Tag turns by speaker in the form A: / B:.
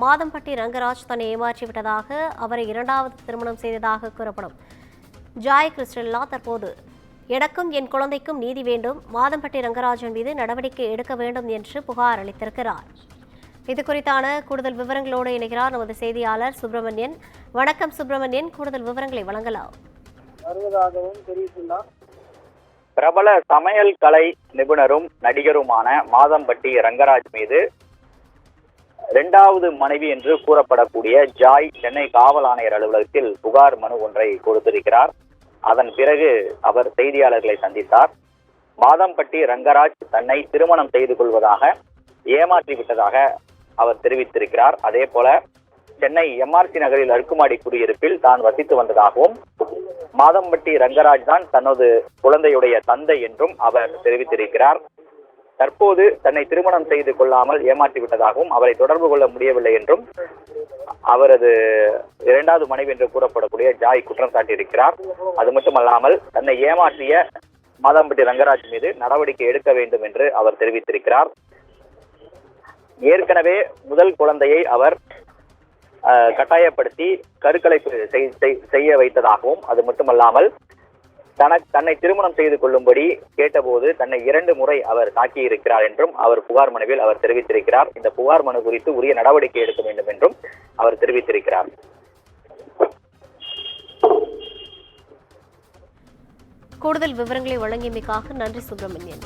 A: மாதம்பட்டி ரங்கராஜ் தன்னை ஏமாற்றிவிட்டதாக அவரை இரண்டாவது திருமணம் செய்ததாக கூறப்படும் ஜாய் கிறிஸ்டெல்லா தற்போது எனக்கும் என் குழந்தைக்கும் நீதி வேண்டும், மாதம்பட்டி ரங்கராஜன் மீது நடவடிக்கை எடுக்க வேண்டும் என்று புகார் அளித்திருக்கிறார். இது குறித்தான கூடுதல் விவரங்களோடு இணைகிறார் நமது செய்தியாளர் சுப்பிரமணியன். வணக்கம் சுப்பிரமணியன், கூடுதல் விவரங்களை வழங்கலாம்.
B: பிரபல சமையல் கலை நிபுணரும் நடிகருமான மாதம்பட்டி ரங்கராஜ் மீது இரண்டாவது மனைவி என்று கூறப்படக்கூடிய ஜாய் சென்னை காவல் ஆணையர் அலுவலகத்தில் புகார் மனு ஒன்றை கொடுத்திருக்கிறார். அதன் பிறகு அவர் செய்தியாளர்களை சந்தித்தார். மாதம்பட்டி ரங்கராஜ் தன்னை திருமணம் செய்து கொள்வதாக ஏமாற்றிவிட்டதாக அவர் தெரிவித்திருக்கிறார். அதே போல சென்னை எம்ஆர்சி நகரில் அடுக்குமாடி குடியிருப்பில் தான் வசித்து வந்ததாகவும் மாதம்பட்டி ரங்கராஜ் தான் தனது குழந்தையுடைய தந்தை என்றும் அவர் தெரிவித்திருக்கிறார். தற்போது தன்னை திருமணம் செய்து கொள்ளாமல் ஏமாற்றிவிட்டதாகவும் அவரை தொடர்பு கொள்ள முடியவில்லை என்றும் அவரது இரண்டாவது மனைவி என்று கூறப்படக்கூடிய ஜாய் குற்றம் சாட்டியிருக்கிறார். அது மட்டுமல்லாமல் தன்னை ஏமாற்றிய மாதம்பட்டி ரங்கராஜ் மீது நடவடிக்கை எடுக்க வேண்டும் என்று அவர் தெரிவித்திருக்கிறார். ஏற்கனவே முதல் குழந்தையை அவர் கட்டாயப்படுத்தி கருக்கலைப்பு செய்ய வைத்ததாகவும், அது மட்டுமல்லாமல் தன்னை திருமணம் செய்து கொள்ளும்படி கேட்டபோது தன்னை 2 முறை அவர் தாக்கியிருக்கிறார் என்றும் அவர் புகார் மனுவில் அவர் தெரிவித்திருக்கிறார். இந்த புகார் மனு குறித்து உரிய நடவடிக்கை எடுக்க வேண்டும் என்றும் அவர் தெரிவித்திருக்கிறார்.
A: கூடுதல் விவரங்களை வழங்கியமைக்காக நன்றி சுப்பிரமணியன்.